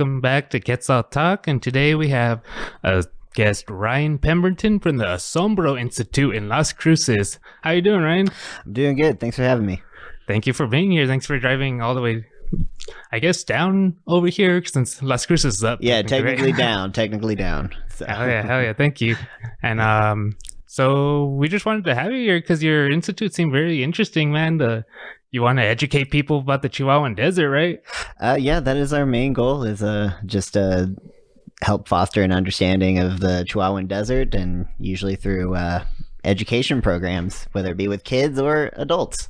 welcome back to Quetzal Talk. And today we have a guest, Ryan Pemberton from the Asombro Institute in Las Cruces. How you doing, Ryan? I'm doing good. Thanks for having me. Thank you for being here. Thanks for driving all the way, I guess, down over here since Las Cruces is up. Yeah, technically down. So. Hell yeah. Thank you. And so we just wanted to have you here because your institute seemed very interesting, man. You want to educate people about the Chihuahuan Desert, right? Yeah, that is our main goal, is just help foster an understanding of the Chihuahuan Desert, and usually through education programs, whether it be with kids or adults.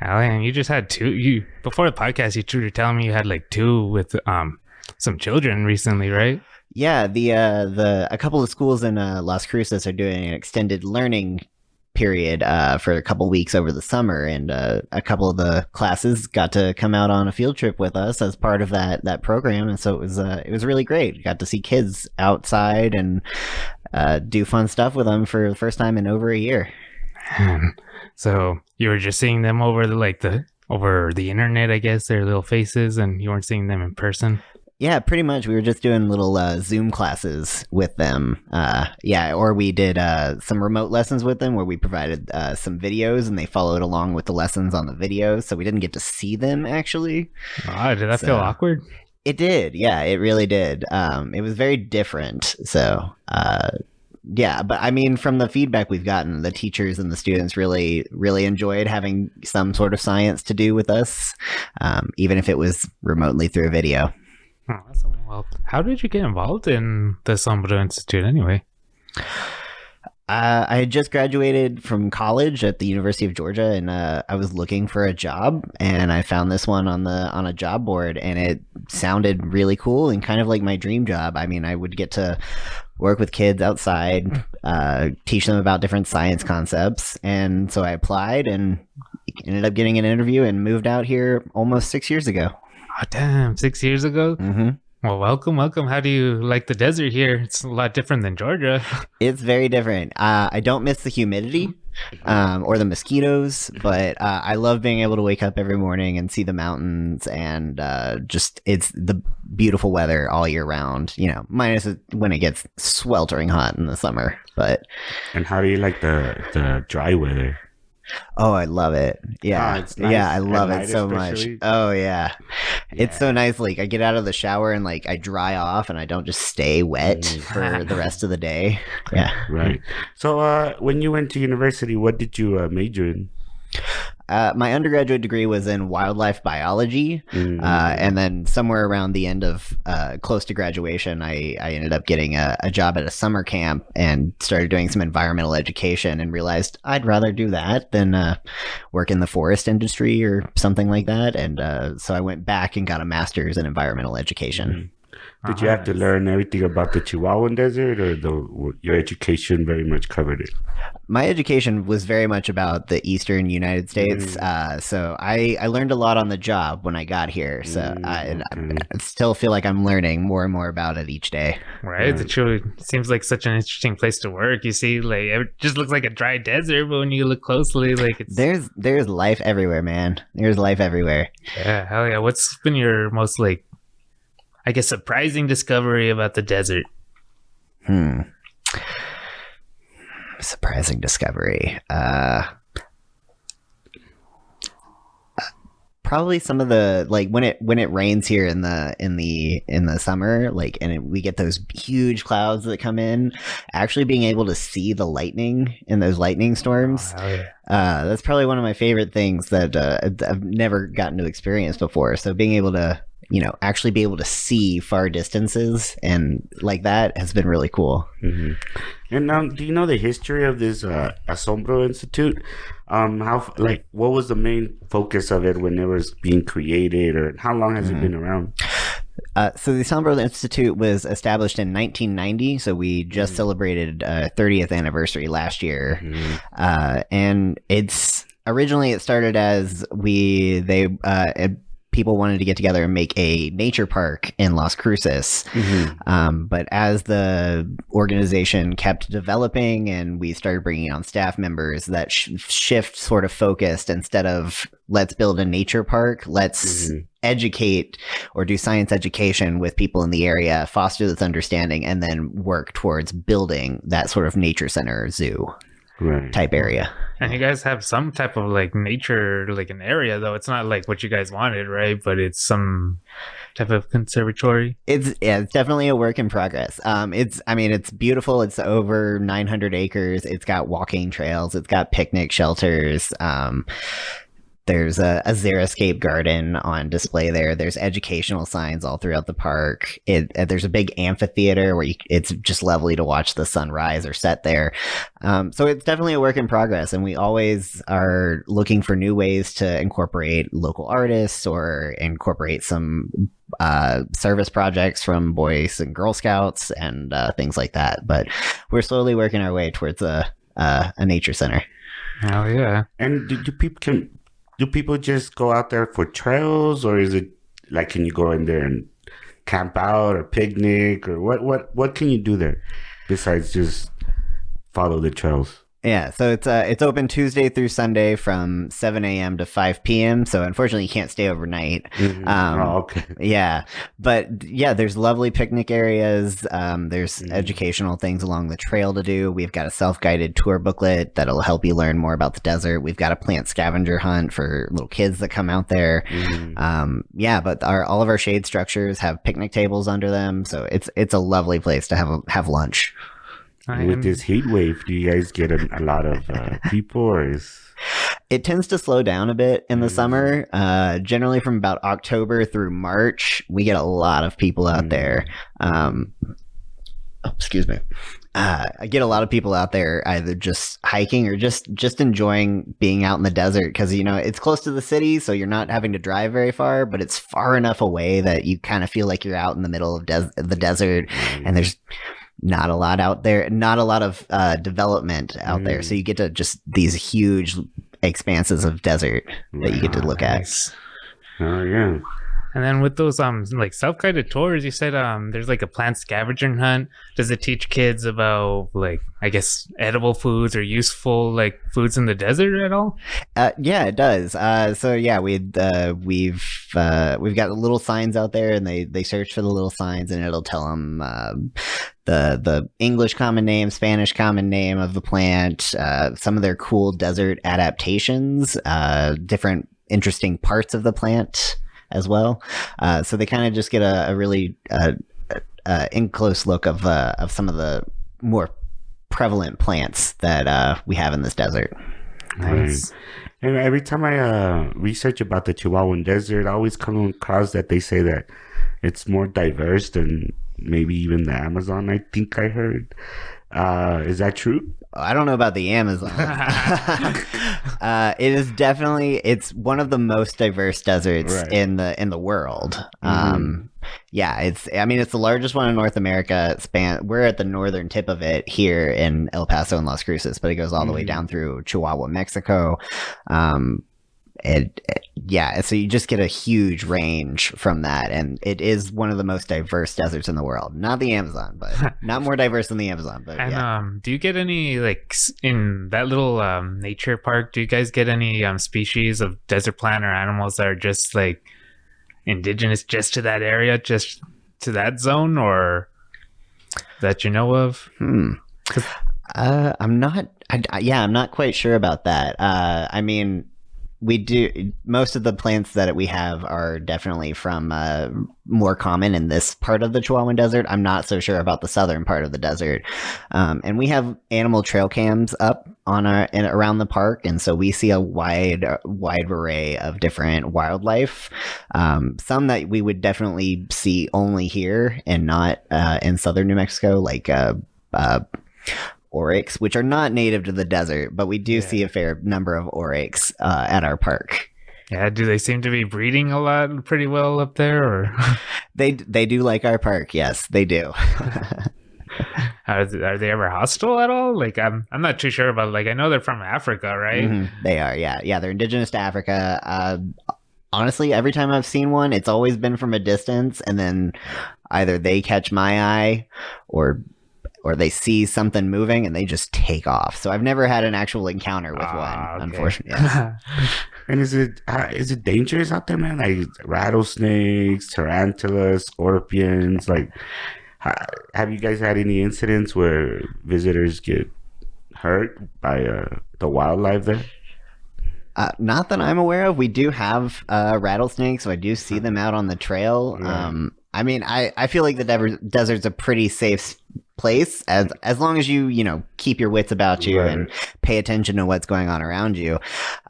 Oh, and you just had two. Before the podcast, you were telling me you had like two with some children recently, right? Yeah, a couple of schools in Las Cruces are doing an extended learning period for a couple weeks over the summer, and a couple of the classes got to come out on a field trip with us as part of that program, and so it was really great. Got to see kids outside and do fun stuff with them for the first time in over a year. So you were just seeing them over the internet, I guess, their little faces, and you weren't seeing them in person? Yeah, pretty much. We were just doing little Zoom classes with them. Or we did some remote lessons with them where we provided some videos and they followed along with the lessons on the videos. So we didn't get to see them, actually. Oh, did that feel awkward? It did. Yeah, it really did. It was very different. So, yeah, but I mean, from the feedback we've gotten, the teachers and the students really, really enjoyed having some sort of science to do with us, even if it was remotely through a video. Oh, awesome. Well, how did you get involved in the Asombro Institute anyway? I had just graduated from college at the University of Georgia, and I was looking for a job, and I found this one on a job board, and it sounded really cool and kind of like my dream job. I mean, I would get to work with kids outside, teach them about different science concepts, and so I applied and ended up getting an interview and moved out here almost 6 years ago. Oh, damn, 6 years ago? Mm-hmm. Well, welcome. How do you like the desert here? It's a lot different than Georgia. It's very different. I don't miss the humidity or the mosquitoes, but I love being able to wake up every morning and see the mountains, and it's the beautiful weather all year round, minus when it gets sweltering hot in the summer. And how do you like the dry weather? Oh, I love it. Yeah. It's nice. Yeah, I love it so especially. much. Oh, yeah. It's so nice. Like, I get out of the shower and, like, I dry off and I don't just stay wet for the rest of the day. Yeah. Right. So, when you went to university, what did you major in? My undergraduate degree was in wildlife biology, and then somewhere around the end of close to graduation, I ended up getting a job at a summer camp and started doing some environmental education, and realized I'd rather do that than work in the forest industry or something like that. And so I went back and got a master's in environmental education. Did you have to learn everything about the Chihuahuan Desert, or your education very much covered it? My education was very much about the eastern United States, so I learned a lot on the job when I got here. So I still feel like I'm learning more and more about it each day. Right, it truly seems like such an interesting place to work. You see, like, it just looks like a dry desert, but when you look closely, like, there's life everywhere, man. There's life everywhere. Yeah, hell yeah. What's been your most, like, I guess, surprising discovery about the desert? Surprising discovery. Probably some of the, like, when it rains here in the summer, like, and we get those huge clouds that come in, actually being able to see the lightning in those lightning storms. Oh, yeah. That's probably one of my favorite things that I've never gotten to experience before. So being able to, actually be able to see far distances and like that has been really cool. Mm-hmm. And do you know the history of this Asombro Institute? What was the main focus of it when it was being created, or how long has it been around? So the Asombro Institute was established in 1990, so we just celebrated 30th anniversary last year. And originally it started as people wanted to get together and make a nature park in Las Cruces. But as the organization kept developing and we started bringing on staff members, that shift sort of focused, instead of let's build a nature park, let's educate or do science education with people in the area, foster this understanding, and then work towards building that sort of nature center zoo type area. And you guys have some type of like nature, like an area, though. It's not like what you guys wanted, right? But it's some type of conservatory. It's definitely a work in progress. It's beautiful. It's over 900 acres. It's got walking trails. It's got picnic shelters. There's a xeriscape garden on display there. There's educational signs all throughout the park. There's a big amphitheater where it's just lovely to watch the sun rise or set there. So it's definitely a work in progress, and we always are looking for new ways to incorporate local artists or incorporate some service projects from Boys and Girl Scouts and things like that. But we're slowly working our way towards a nature center. Oh yeah. And do people just go out there for trails, or is it like, can you go in there and camp out or picnic, or what can you do there besides just follow the trails? Yeah, so it's open Tuesday through Sunday from 7 a.m. to 5 p.m. So unfortunately, you can't stay overnight. Okay. Yeah, but yeah, there's lovely picnic areas. There's educational things along the trail to do. We've got a self-guided tour booklet that'll help you learn more about the desert. We've got a plant scavenger hunt for little kids that come out there. But all of our shade structures have picnic tables under them, so it's a lovely place to have lunch. With this heat wave, do you guys get a lot of people, or is it tends to slow down a bit in the summer? Generally from about October through March, we get a lot of people out there. Excuse me. I get a lot of people out there either just hiking or just enjoying being out in the desert, because it's close to the city, so you're not having to drive very far, but it's far enough away that you kind of feel like you're out in the middle of the desert, and there's not a lot out there, not a lot of development out there, so you get to just these huge expanses of desert that you get to look at. Oh yeah. And then with those like self-guided tours, you said there's like a plant scavenger hunt. Does it teach kids about, like, I guess, edible foods or useful like foods in the desert at all? Yeah, it does. So yeah, we've got little signs out there, and they search for the little signs, and it'll tell them the English common name, Spanish common name of the plant, some of their cool desert adaptations, different interesting parts of the plant as well. So they kind of just get a really in close look of some of the more prevalent plants that we have in this desert. Nice. And every time I research about the Chihuahuan Desert, I always come across that they say that it's more diverse than maybe even the Amazon, I think I heard. Is that true? I don't know about the Amazon. It is definitely, it's one of the most diverse deserts in the world. Yeah, it's the largest one in North America. We're at the northern tip of it here in El Paso and Las Cruces, but it goes all the way down through Chihuahua, Mexico. So you just get a huge range from that, and it is one of the most diverse deserts in the world. Not the Amazon, but not more diverse than the Amazon. But and do you get any, like, in that little nature park? Do you guys get any species of desert plant or animals that are just like indigenous just to that area, just to that zone, or that you know of? I'm not quite sure about that. We do, most of the plants that we have are definitely from more common in this part of the Chihuahuan Desert. I'm not so sure about the southern part of the desert. And we have animal trail cams up on around the park, and so we see a wide array of different wildlife. Some that we would definitely see only here and not in southern New Mexico, like oryx, which are not native to the desert, but we do see a fair number of oryx at our park. Yeah, do they seem to be breeding a lot pretty well up there, or they do like our park? Yes, they do. Are they ever hostile at all? Like, I'm not too sure about, like, I know they're from Africa, right? They are, yeah. They're indigenous to Africa. honestly, every time I've seen one, it's always been from a distance, and then either they catch my eye or they see something moving and they just take off. So I've never had an actual encounter with one, unfortunately. Yeah. And is it dangerous out there, man? Like rattlesnakes, tarantulas, scorpions. Like, have you guys had any incidents where visitors get hurt by the wildlife there? Not that I'm aware of. We do have rattlesnakes, so I do see them out on the trail. Right. I mean, I feel like the desert's a pretty safe place as long as you keep your wits about you right. and pay attention to what's going on around you.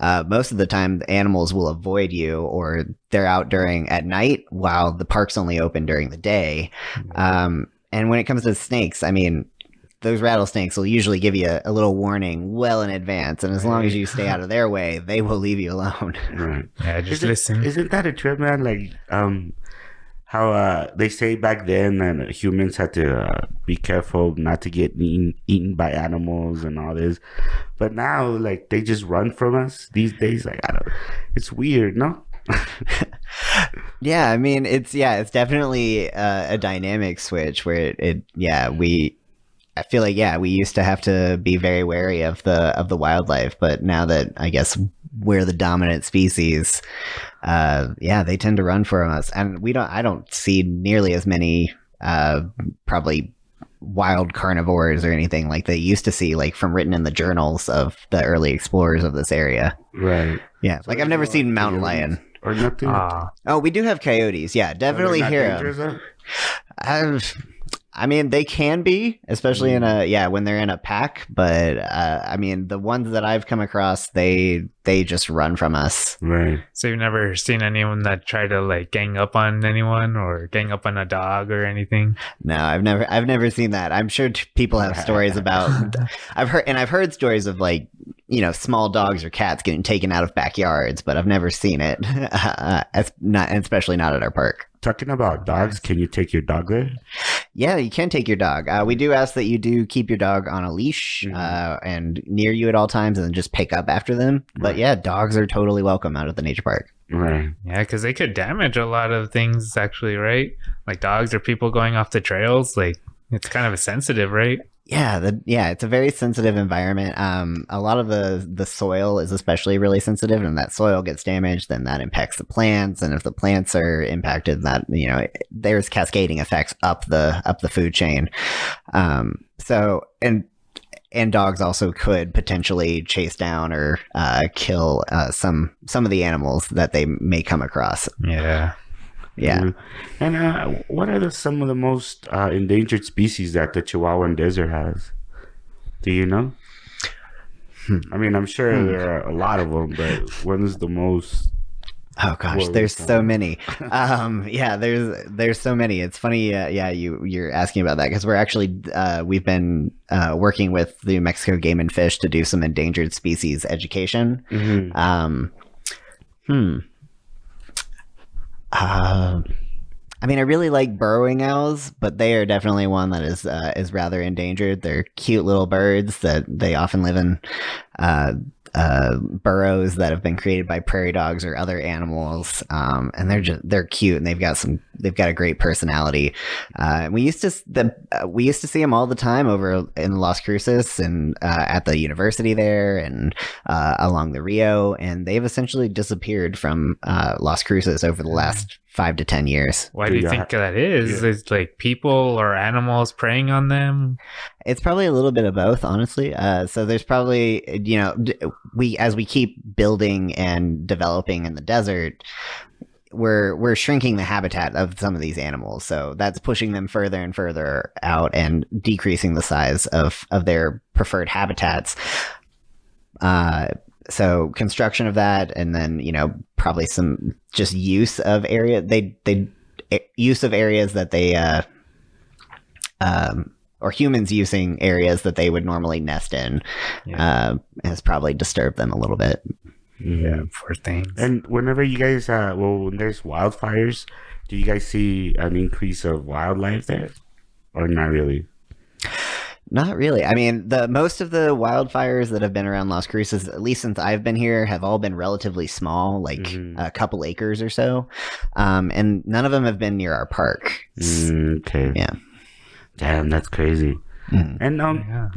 Most of the time the animals will avoid you, or they're out at night while the park's only open during the day. And when it comes to snakes, I mean, those rattlesnakes will usually give you a little warning well in advance, and as long as you stay out of their way, they will leave you alone. Right. Yeah, just listen. Isn't that a trip, man? Like how they say back then that humans had to be careful not to get eaten by animals and all this, but now like they just run from us these days. Like it's weird, no? Yeah, I mean it's definitely a dynamic switch where I feel like we used to have to be very wary of the wildlife, but now that I guess we're the dominant species, they tend to run from us, and I don't see nearly as many probably wild carnivores or anything like they used to see, like from written in the journals of the early explorers of this area. Right. Yeah, so like I've never seen mountain lion or nothing. Oh, we do have coyotes. Yeah, definitely hear them. I mean, they can be, especially when they're in a pack. But I mean, the ones that I've come across, they just run from us. Right. So you've never seen anyone that try to like gang up on anyone or gang up on a dog or anything? No, I've never seen that. I'm sure people have stories about. I've heard stories of like small dogs or cats getting taken out of backyards, but I've never seen it. Especially not at our park. Talking about dogs, can you take your dog there? Yeah, you can take your dog. We do ask that you do keep your dog on a leash and near you at all times, and then just pick up after them. But yeah, dogs are totally welcome out at the nature park. Right. Yeah, because they could damage a lot of things, actually, right? Like dogs or people going off the trails. Like it's kind of sensitive, right? Yeah, it's a very sensitive environment. A lot of the soil is especially really sensitive, and that soil gets damaged, then that impacts the plants, and if the plants are impacted, that there's cascading effects up the food chain. So and dogs also could potentially chase down or kill some of the animals that they may come across. Yeah. Yeah. And what are some of the most endangered species that the Chihuahuan Desert has? Do you know? I mean, I'm sure there are a lot of them, but what is the most? Oh gosh, there's so many. There's so many. It's funny. You're asking about that because we're actually we've been working with the New Mexico Game and Fish to do some endangered species education. I mean, I really like burrowing owls, but they are definitely one that is rather endangered. They're cute little birds that they often live in burrows that have been created by prairie dogs or other animals, and they're cute, and they've got a great personality. We used to see them all the time over in Las Cruces and at the university there and along the Rio, and they've essentially disappeared from Las Cruces over the last 5 to 10 years. Why do you think that is? Yeah. Is like people or animals preying on them? It's probably a little bit of both, honestly. So there's probably, as we keep building and developing in the desert, we're shrinking the habitat of some of these animals. So that's pushing them further and further out and decreasing the size of their preferred habitats. So construction of that, and then probably some just use of areas that they or humans using areas that they would normally nest in has probably disturbed them a little bit. Yeah, poor things. And whenever you guys when there's wildfires, do you guys see an increase of wildlife there, or not really? Not really. I mean, the most of the wildfires that have been around Las Cruces, at least since I've been here, have all been relatively small, like a couple acres or so, and none of them have been near our park. Okay. Yeah. Damn, that's crazy. And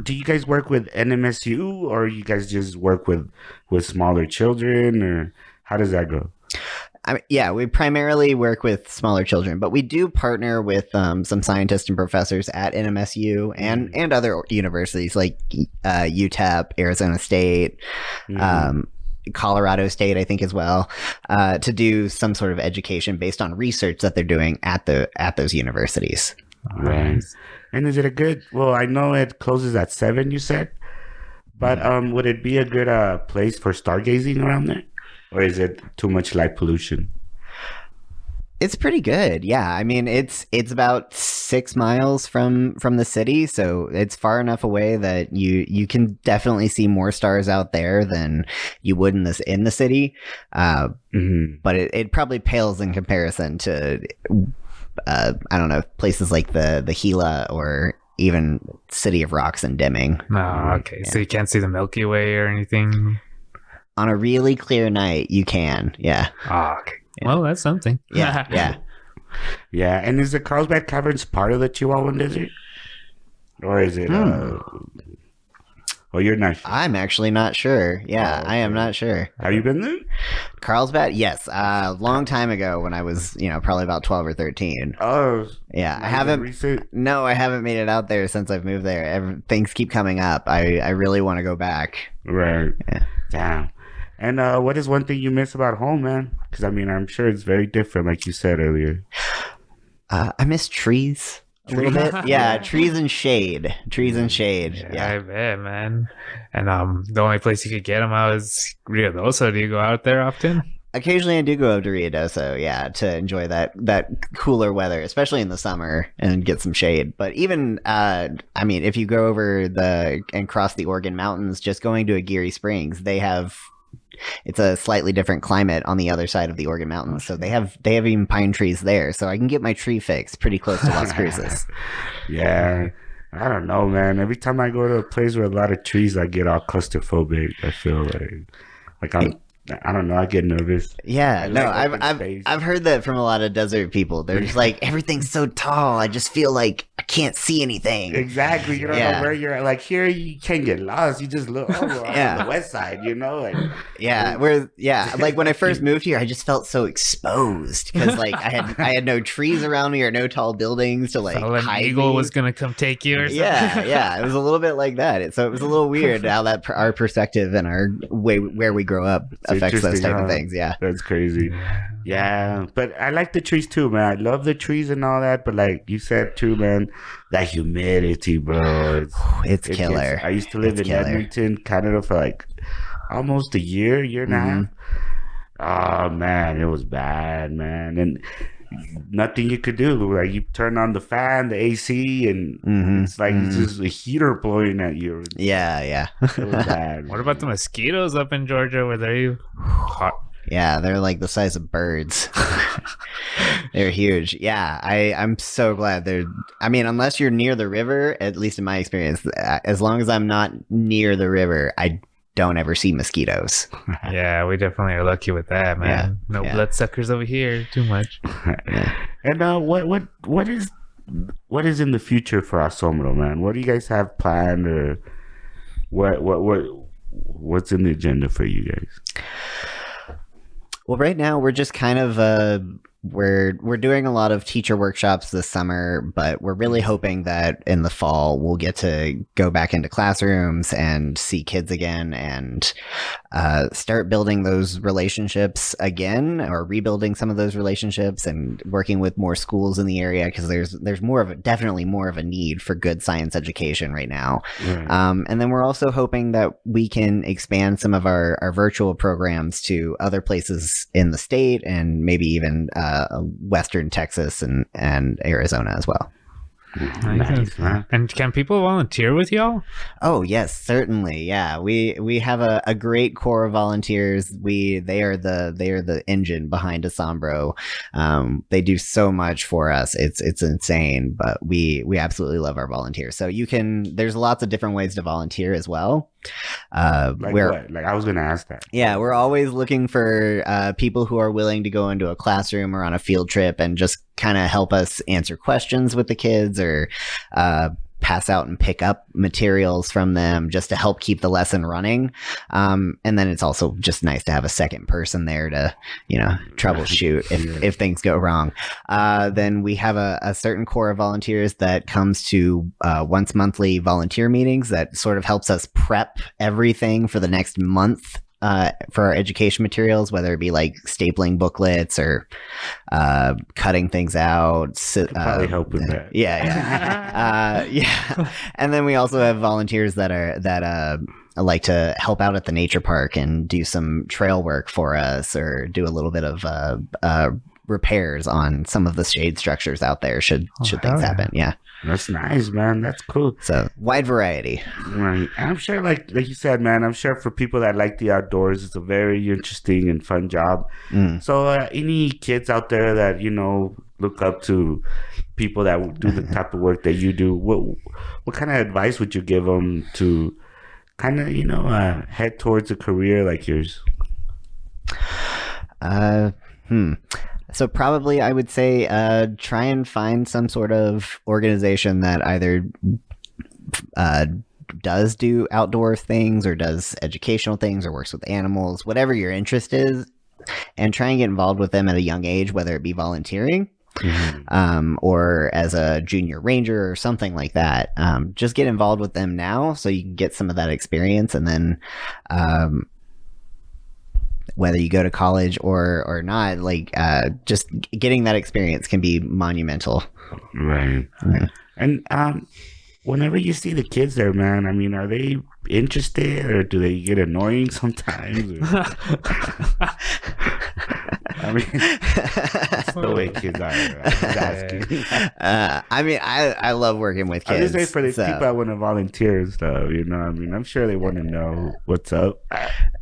do you guys work with NMSU, or you guys just work with smaller children, or how does that go? We primarily work with smaller children, but we do partner with some scientists and professors at NMSU and other universities like UTEP, Arizona State, Colorado State, I think as well, to do some sort of education based on research that they're doing at those universities. Right. And is it a good? Well, I know it closes at 7. You said, but would it be a good place for stargazing around there? Or is it too much light pollution? It's pretty good. Yeah. I mean, it's about 6 miles from the city, so it's far enough away that you can definitely see more stars out there than you would in the city. But it probably pales in comparison to I don't know, places like the Gila or even City of Rocks and Deming. Oh, okay. Yeah. So you can't see the Milky Way or anything? On a really clear night, you can. Yeah. Oh, okay. Yeah. Well, that's something. Yeah. Yeah. Yeah. And is the Carlsbad Caverns part of the Chihuahuan Desert? Or is it... Well, you're not sure. I'm actually not sure. Yeah, okay. I am not sure. Have you been there? Carlsbad? Yes. A long time ago when I was, probably about 12 or 13. Oh. Yeah. I haven't... No, I haven't made it out there since I've moved there. Things keep coming up. I really want to go back. Right. Yeah. Damn. And what is one thing you miss about home, man? Because, I mean, I'm sure it's very different, like you said earlier. I miss trees. A little bit, yeah. Trees and shade. Yeah, I bet, man. And the only place you could get them out is Ruidoso. Do you go out there often? Occasionally, I do go up to Ruidoso, yeah, to enjoy that cooler weather, especially in the summer, and get some shade. But even, if you go over and cross the Oregon Mountains, just going to Aguirre Springs, it's a slightly different climate on the other side of the Oregon Mountains, so they have even pine trees there, so I can get my tree fix pretty close to Las Cruces. Yeah, I don't know, man. Every time I go to a place with a lot of trees, I get all claustrophobic. I feel like I don't know. I get nervous. Yeah, I've heard that from a lot of desert people. They're just like, everything's so tall. I just feel like I can't see anything. Exactly. You don't know where you're at. Like here, you can't get lost. You just look over on the west side, Like when I first moved here, I just felt so exposed because like I had no trees around me or no tall buildings to like hide. An eagle was gonna come take you or something. Yeah. It was a little bit like that. So it was a little weird how that our perspective and our way where we grow up affects those type of things. Yeah, that's crazy. Yeah, but I like the trees too, man. I love the trees and all that, but like you said too, man, that humidity, bro, it's killer. I used to live in Edmonton, Canada, for like almost a year and a half. Oh man, it was bad, man, and nothing you could do. Like you turn on the fan, the AC, and it's like it's just a heater blowing at you. Yeah. It was bad. What about the mosquitoes up in Georgia? Were they hot? Yeah, they're like the size of birds. They're huge. Yeah, I'm so glad they're... I mean, unless you're near the river, at least in my experience, as long as I'm not near the river, I don't ever see mosquitoes. Yeah, we definitely are lucky with that, man. No bloodsuckers over here. Too much. And what is in the future for Asombro, man? What do you guys have planned, or what's in the agenda for you guys? Well, right now we're just kind of we're doing a lot of teacher workshops this summer, but we're really hoping that in the fall we'll get to go back into classrooms and see kids again and start building those relationships again, or rebuilding some of those relationships and working with more schools in the area, because there's definitely more of a need for good science education right now. Right. And then we're also hoping that we can expand some of our virtual programs to other places in the state and maybe even Western Texas and Arizona as well. Nice, man. And can people volunteer with y'all? Oh yes, certainly. Yeah, we have a great core of volunteers. They are the engine behind Asombro. They do so much for us. It's insane, but we absolutely love our volunteers. So there's lots of different ways to volunteer as well. Like what? Like I was gonna ask that. Yeah, we're always looking for people who are willing to go into a classroom or on a field trip and just kind of help us answer questions with the kids or pass out and pick up materials from them just to help keep the lesson running. And then it's also just nice to have a second person there to, troubleshoot if things go wrong. Then we have a certain core of volunteers that comes to once monthly volunteer meetings that sort of helps us prep everything for the next month. For our education materials, whether it be like stapling booklets or cutting things out. Probably help with that. Yeah. And then we also have volunteers that like to help out at the nature park and do some trail work for us or do a little bit of repairs on some of the shade structures out there should things happen. Yeah. That's nice, man. That's cool. So wide variety. Right. I'm sure like you said, man, I'm sure for people that like the outdoors, it's a very interesting and fun job. So any kids out there that, look up to people that do the type of work that you do, what kind of advice would you give them to kind of, head towards a career like yours? So probably I would say try and find some sort of organization that either does do outdoor things or does educational things or works with animals, whatever your interest is, and try and get involved with them at a young age, whether it be volunteering or as a junior ranger or something like that. Just get involved with them now so you can get some of that experience, and then whether you go to college or not, just getting that experience can be monumental. Right. And whenever you see the kids there, man, I mean, are they interested or do they get annoying sometimes? I mean, that's the way kids are. I'm just asking. I love working with kids. I just say for the people that want to volunteer and stuff, I'm sure they want to know what's up.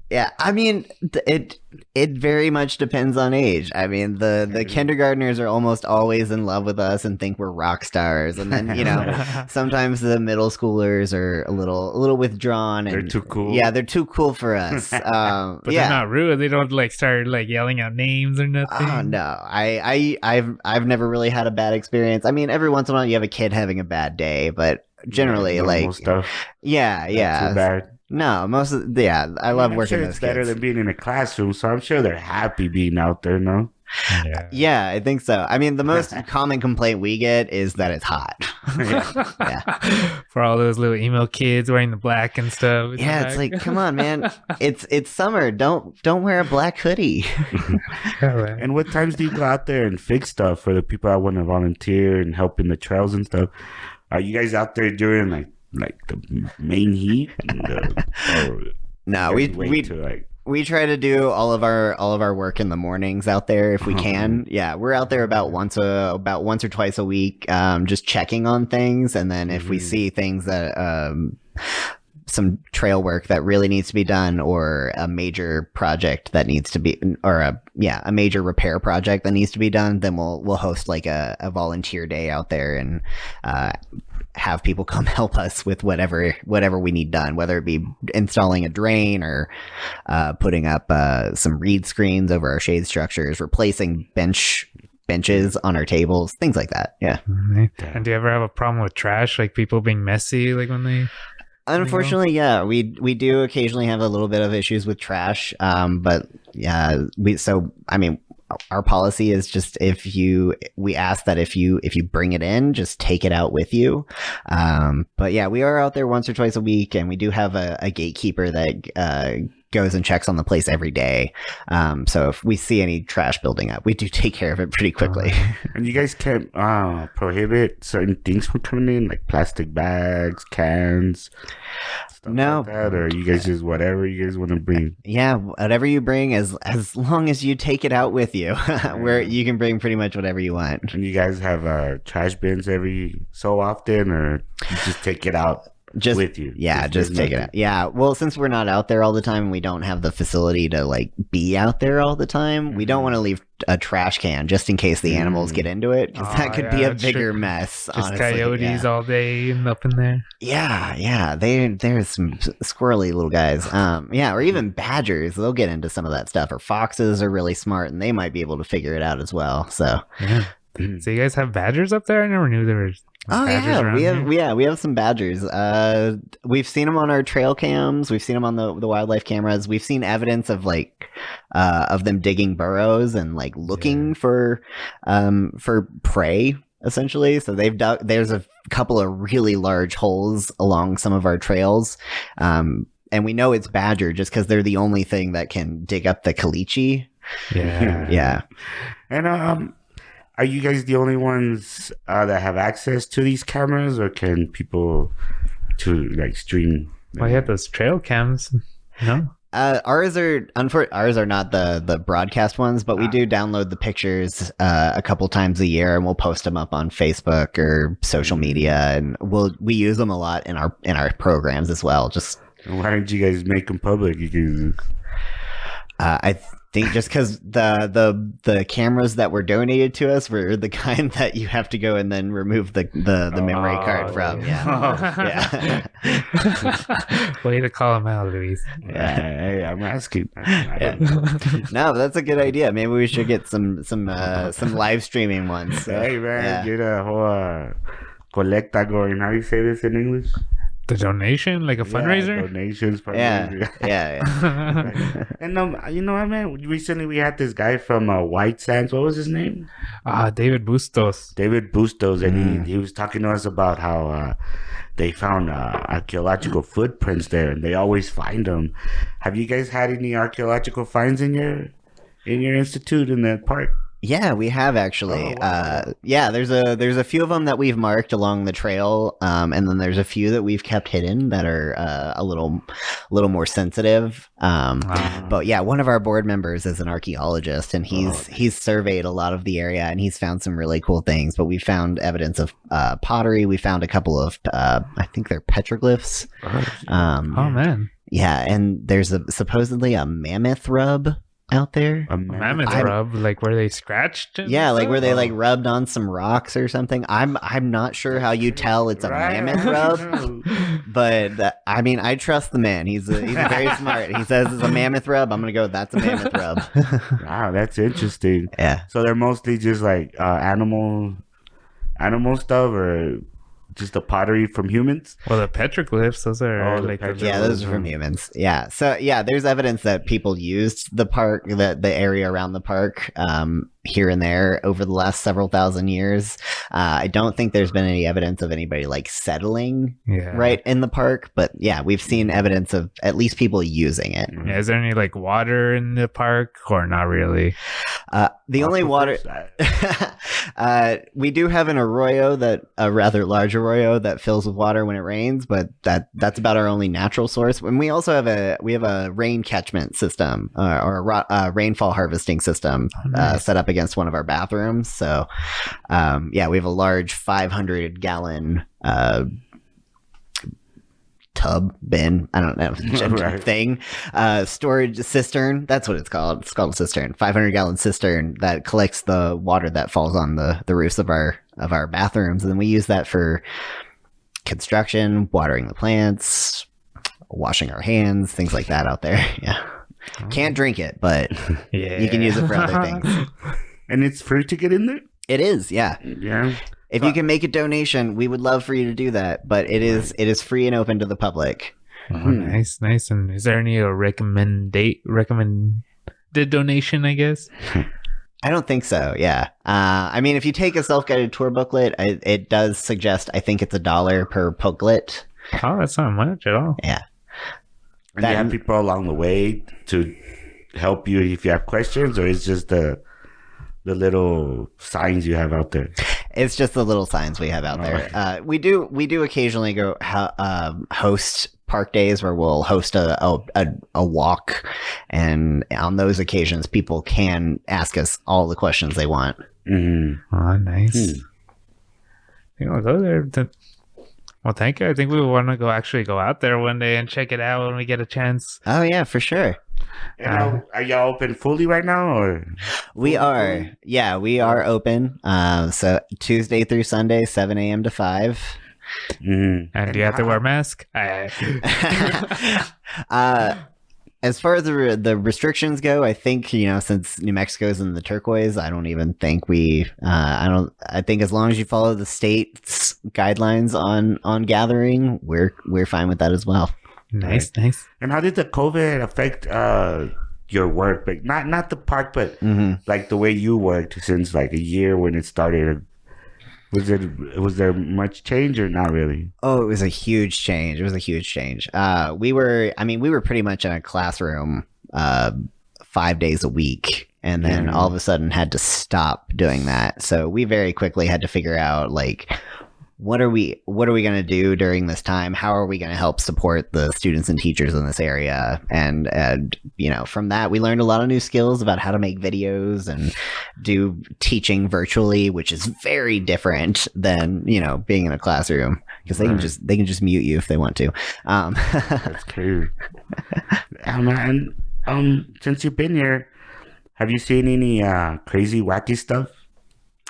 Yeah, I mean, it very much depends on age. I mean, the kindergartners are almost always in love with us and think we're rock stars, and then sometimes the middle schoolers are a little withdrawn. And they're too cool. Yeah, they're too cool for us. But they're not rude. They don't start yelling out names or nothing. Oh no, I've never really had a bad experience. I mean, every once in a while you have a kid having a bad day, but generally stuff. Yeah. Not too bad. No, I love working with kids. It's better than being in a classroom, so I'm sure they're happy being out there, no? Yeah, I think so. I mean, the most common complaint we get is that it's hot. Yeah. For all those little emo kids wearing the black and stuff. Yeah, it's like, come on, man. It's summer. Don't wear a black hoodie. And what times do you go out there and fix stuff for the people that want to volunteer and help in the trails and stuff? Are you guys out there during like the main heat? No, we try to do all of our work in the mornings out there if we can. Yeah, we're out there about once or twice a week, just checking on things, and then if we see things that some trail work that really needs to be done, or a major project that needs to be, or a major repair project that needs to be done, then we'll host like a volunteer day out there and have people come help us with whatever we need done, whether it be installing a drain or putting up some reed screens over our shade structures, replacing benches on our tables, things like that. Yeah. And do you ever have a problem with trash, like people being messy, like when they? Unfortunately, yeah, we do occasionally have a little bit of issues with trash, but yeah, our policy is just we ask that if you bring it in, just take it out with you. But yeah, we are out there once or twice a week, and we do have a gatekeeper that goes and checks on the place every day. So if we see any trash building up, we do take care of it pretty quickly. And you guys can't prohibit certain things from coming in, like plastic bags, cans, stuff No. like that, or you guys just whatever you guys want to bring. Yeah, whatever you bring, as long as you take it out with you, where you can bring pretty much whatever you want. And you guys have trash bins every so often, or you just take it out Just with you? Yeah, just take it out. Yeah, well, since we're not out there all the time and we don't have the facility to like be out there all the time, we don't want to leave a trash can just in case the animals get into it, because that could be a bigger mess. Just honestly. coyotes all day and up in there. Yeah, there's some squirrely little guys. Yeah, or even badgers. They'll get into some of that stuff. Or foxes are really smart and they might be able to figure it out as well. So. Yeah. So you guys have badgers up there? I never knew there was. Oh yeah, we have some badgers. We've seen them on our trail cams. We've seen them on the wildlife cameras. We've seen evidence of of them digging burrows and like looking for prey. Essentially, so they've dug. There's a couple of really large holes along some of our trails, and we know it's badger just because they're the only thing that can dig up the caliche. Yeah. And are you guys the only ones that have access to these cameras, or can people to like stream? Well, you have those trail cams, no? Ours are not the broadcast ones, but we do download the pictures a couple times a year, and we'll post them up on Facebook or social media, and we use them a lot in our programs as well. Just why don't you guys make them public? You can. I think just because the cameras that were donated to us were the kind that you have to go and then remove the memory card from. Yeah. Way to call them out, Luis. Hey, I'm asking. No, that's a good idea. Maybe we should get some live streaming ones. So, hey man, get a whole colecta going. How do you say this in English? The donation, like a fundraiser? Donations, fundraiser. Yeah. And you know what, man? Recently we had this guy from White Sands. What was his name? David Bustos. And he was talking to us about how they found archaeological footprints there, and they always find them. Have you guys had any archaeological finds in your institute in that park? Yeah, we have actually. Oh, wow. Yeah, there's a few of them that we've marked along the trail, and then there's a few that we've kept hidden that are a little more sensitive. But yeah, one of our board members is an archaeologist, and he's surveyed a lot of the area, and he's found some really cool things. But we found evidence of pottery. We found a couple of I think they're petroglyphs. Oh man. Yeah, and there's supposedly a mammoth rub out there. A mammoth rub, like where they scratched it? Yeah, like where they like rubbed on some rocks or something. I'm not sure how you tell it's a mammoth rub, but I mean, I trust the man. He's very smart. He says it's a mammoth rub. I'm gonna go. That's a mammoth rub. Wow, that's interesting. Yeah. So they're mostly just like animal stuff, or just the pottery from humans? Well, the petroglyphs, those are those are from humans. Yeah. So yeah, there's evidence that people used the park, the area around the park, here and there over the last several thousand years. I don't think there's been any evidence of anybody like settling right in the park, but yeah, we've seen evidence of at least people using it. Yeah, is there any like water in the park, or not really? The only water we do have an arroyo, a rather large arroyo that fills with water when it rains, but that's about our only natural source. And we also have a rain catchment system, or a rainfall harvesting system set up against one of our bathrooms. So yeah, we have a large 500-gallon tub, bin, I don't know, thing, storage cistern. That's what it's called. It's called a cistern. 500-gallon cistern that collects the water that falls on the roofs of our bathrooms, and then we use that for construction, watering the plants, washing our hands, things like that out there. Yeah. Can't drink it, but you can use it for other things. And it's free to get in there? It is, yeah. Yeah. If you can make a donation, we would love for you to do that, but it is free and open to the public. Oh, nice. And is there any recommended donation, I guess? I don't think so, yeah. I mean, if you take a self-guided tour booklet, it does suggest, I think it's $1 per booklet. Oh, that's not much at all. Yeah. And you have people along the way to help you if you have questions, or it's just the little signs you have out there? It's just the little signs we have out there. We do occasionally go host park days where we'll host a walk, and on those occasions, people can ask us all the questions they want. Mm-hmm. Oh, nice. You know, go there. Well, thank you. I think we want to go out there one day and check it out when we get a chance. Oh yeah, for sure. Are y'all open fully right now, or? We are. Yeah, we are open. So Tuesday through Sunday, 7 a.m. to 5. Mm-hmm. And do you have to wear a mask? As far as the restrictions go, I think, since New Mexico's in the turquoise, I don't even think I think as long as you follow the state's guidelines on gathering, we're fine with that as well. Nice. And how did the COVID affect your work? Like not the park, but like the way you worked since like a year when it started. Was there much change or not really? Oh, it was a huge change. We were pretty much in a classroom 5 days a week, and then all of a sudden had to stop doing that. So we very quickly had to figure out, like, what are we going to do during this time? How are we going to help support the students and teachers in this area? And from that, we learned a lot of new skills about how to make videos and do teaching virtually, which is very different than, being in a classroom, because they can just mute you if they want to. That's crazy. And since you've been here, have you seen any crazy, wacky stuff?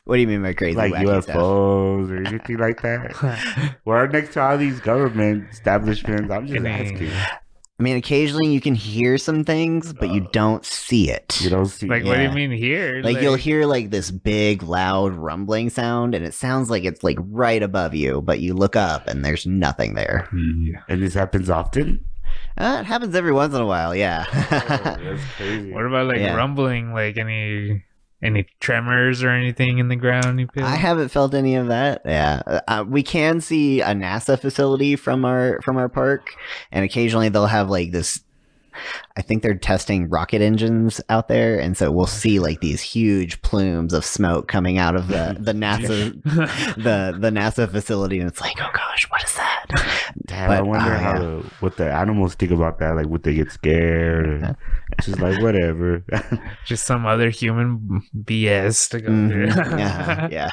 What do you mean by crazy, like wacky UFOs stuff? or anything like that? We're next to all these government establishments. I'm just asking. I mean, occasionally you can hear some things, but you don't see it. You don't see. Like, what do you mean here? Like, you'll hear like this big, loud rumbling sound, and it sounds like it's like right above you, but you look up and there's nothing there. Yeah. And this happens often? It happens every once in a while, yeah. That's crazy. What about rumbling? Like any tremors or anything in the ground you feel? I haven't felt any of that. Yeah, we can see a NASA facility from our park, and occasionally they'll have like this. I think they're testing rocket engines out there, and so we'll see like these huge plumes of smoke coming out of the NASA the NASA facility, and it's like, oh gosh, what is that? Damn, but I wonder what the animals think about that. Like, would they get scared? Or just like whatever. Just some other human BS to go through. Yeah.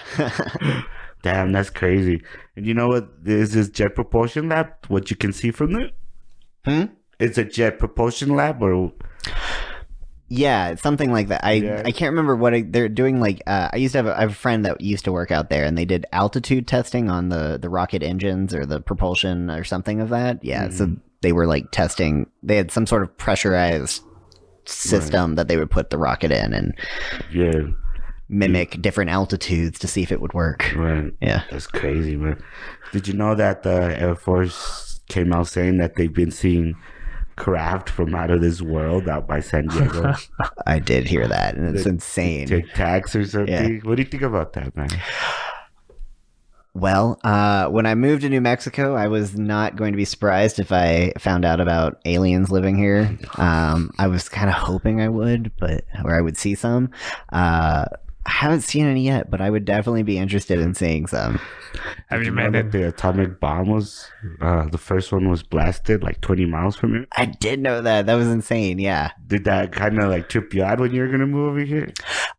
Damn, that's crazy. And you know what? There's this jet propulsion lab. What you can see from there? It's a jet propulsion lab, or yeah, it's something like that. I can't remember what they're doing. Like, I have a friend that used to work out there, and they did altitude testing on the rocket engines or the propulsion or something of that. Yeah, so they were like testing. They had some sort of pressurized system that they would put the rocket in and mimic different altitudes to see if it would work. Right. Yeah, that's crazy, man. Did you know that the Air Force came out saying that they've been seeing craft from out of this world out by San Diego? I did hear that, and it's insane. Tic Tacs or something. Yeah. What do you think about that, man? Well, when I moved to New Mexico, I was not going to be surprised if I found out about aliens living here. I was kind of hoping I would, or I would see some. I haven't seen any yet, but I would definitely be interested in seeing some. Have you know that the atomic bomb was the first one was blasted like 20 miles from here? I did know that. That was insane. Yeah. Did that kind of like trip you out when you were gonna move over here?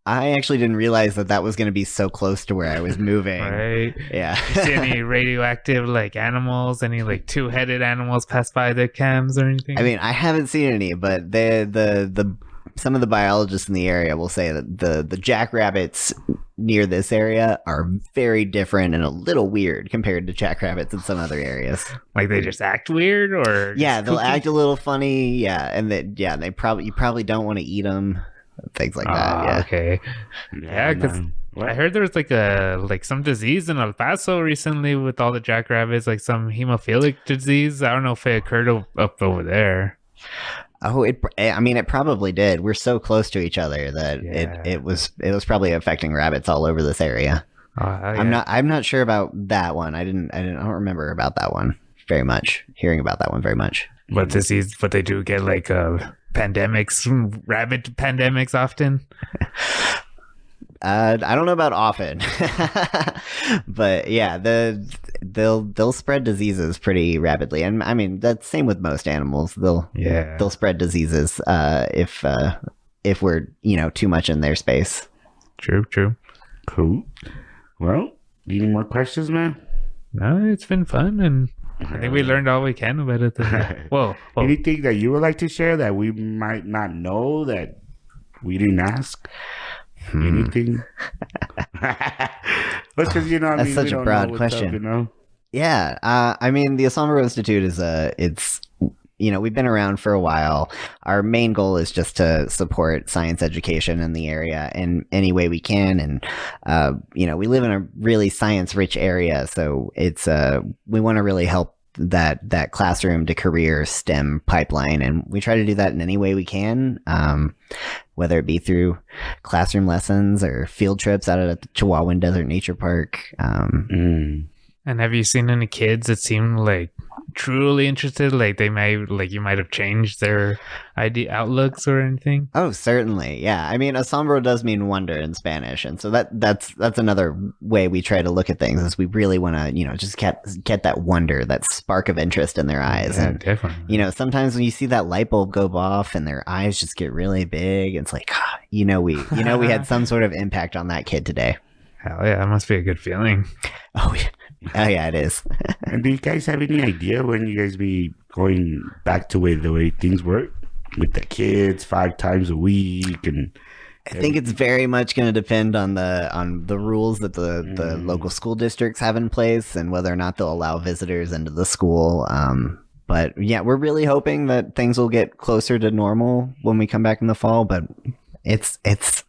I actually didn't realize that was going to be so close to where I was moving. Right. Yeah. You see any radioactive like animals? Any like two-headed animals pass by the cams or anything? I mean, I haven't seen any, but some of the biologists in the area will say that the jackrabbits near this area are very different and a little weird compared to jackrabbits in some other areas. Like they just act weird, or they'll act a little funny. Yeah, and you probably don't want to eat them. Things like that. Yeah. Okay. Yeah, because I heard there was like some disease in El Paso recently with all the jackrabbits, like some hemophilic disease. I don't know if it occurred up over there. Oh, it probably did. We're so close to each other that it was probably affecting rabbits all over this area. I'm not sure about that one. I don't remember about that one very much. Hearing about that one very much. But they do get like pandemics, rabid pandemics often. I don't know about often, but yeah, they'll spread diseases pretty rapidly, and I mean that's same with most animals. They'll spread diseases if we're too much in their space. True. Cool. Well, any more questions, man? No, it's been fun, and I think we learned all we can about it today. Whoa. Anything that you would like to share that we might not know that we didn't ask? Anything? Because that's such a broad question. Yeah, I mean, the Asombro Institute is we've been around for a while. Our main goal is just to support science education in the area in any way we can, and we live in a really science-rich area, so it's we want to really help that classroom to career STEM pipeline, and we try to do that in any way we can, whether it be through classroom lessons or field trips out at the Chihuahuan Desert Nature Park. And have you seen any kids that seem like truly interested, like you might have changed their outlooks or anything? Oh, certainly. Yeah, I mean, Asombro does mean wonder in Spanish, and so that's another way we try to look at things, is we really want to just get that wonder, that spark of interest in their eyes. Yeah, and definitely. Sometimes when you see that light bulb go off and their eyes just get really big, it's like, we had some sort of impact on that kid today. Hell yeah, that must be a good feeling. Oh yeah. Oh yeah, it is. And do you guys have any idea when you guys be going back to the way things work with the kids 5 times a week? And I think it's very much going to depend on the rules that the local school districts have in place, and whether or not they'll allow visitors into the school. But yeah, we're really hoping that things will get closer to normal when we come back in the fall. But it's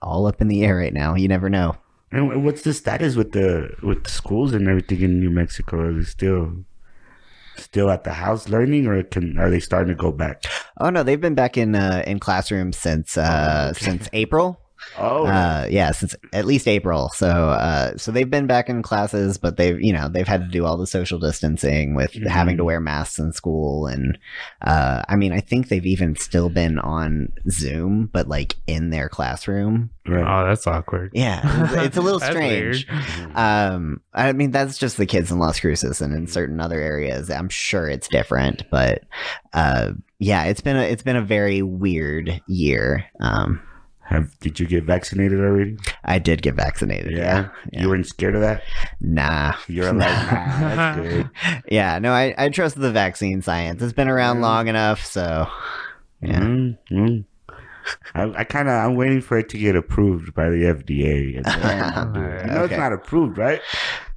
all up in the air right now. You never know. And what's the status with the schools and everything in New Mexico? Are they still at the house learning, or are they starting to go back? Oh no, they've been back in classrooms since April. Oh, yeah, since at least April. So they've been back in classes, but they've had to do all the social distancing with having to wear masks in school, and I mean, I think they've even still been on Zoom, but like in their classroom. right. Oh, that's awkward. Yeah, it's a little That's strange. I mean, that's just the kids in Las Cruces, and in certain other areas, I'm sure it's different. But yeah, it's been a very weird year. Did you get vaccinated already? I did get vaccinated. Yeah. You weren't scared of that? Nah. You're like, nah, that's good. Yeah, no, I trust the vaccine science. It's been around long enough, so yeah. Mm-hmm. I'm waiting for it to get approved by the FDA. It's not approved, right?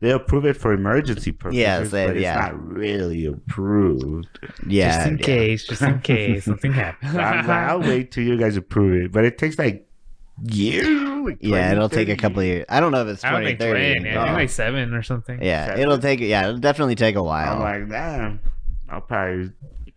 They approve it for emergency purposes, Yes, but it's not really approved. Yeah. Just in case something happens. So I'm like, I'll wait till you guys approve it, but it takes like years. Like 20, It'll take a 30 couple of years. I don't know if it's I don't think 2030. 20, I think like 7 or something. Yeah, 7? it'll definitely take a while. I'm like, damn.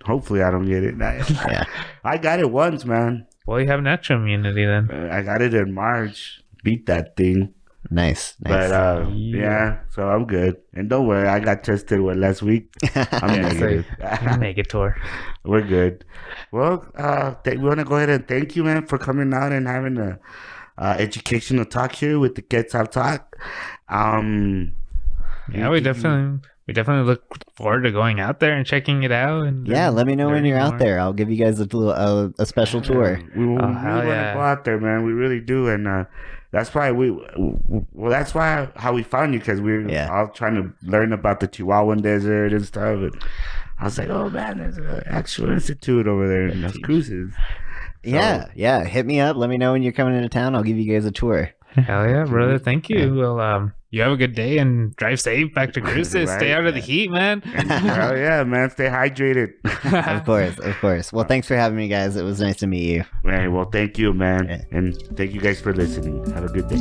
Hopefully I don't get it. Yeah. I got it once, man. Well, you have natural immunity then. I got it in March. Beat that thing. Nice. But yeah, so I'm good. And don't worry, I got tested last week. I'm negative. Negator. We're good. Well, we want to go ahead and thank you, man, for coming out and having a educational talk here with the Quetzal Talk. Yeah, we definitely look forward to going out there and checking it out. And Yeah, let me know when you're out more. there. I'll give you guys a special tour. We want to hell yeah. go out there, man. We really do, and that's why how we found you, because we were all trying to learn about the Chihuahuan Desert and stuff. And I was like, oh man, there's an actual institute over there in Las Cruces. Yeah. Hit me up. Let me know when you're coming into town. I'll give you guys a tour. Hell yeah, brother. Thank you. Well, you have a good day and drive safe back to Cruces. Right. Stay out of the heat, man. Hell yeah, man. Stay hydrated. Of course. Well, thanks for having me, guys. It was nice to meet you. Hey, well, thank you, man. And thank you guys for listening. Have a good day.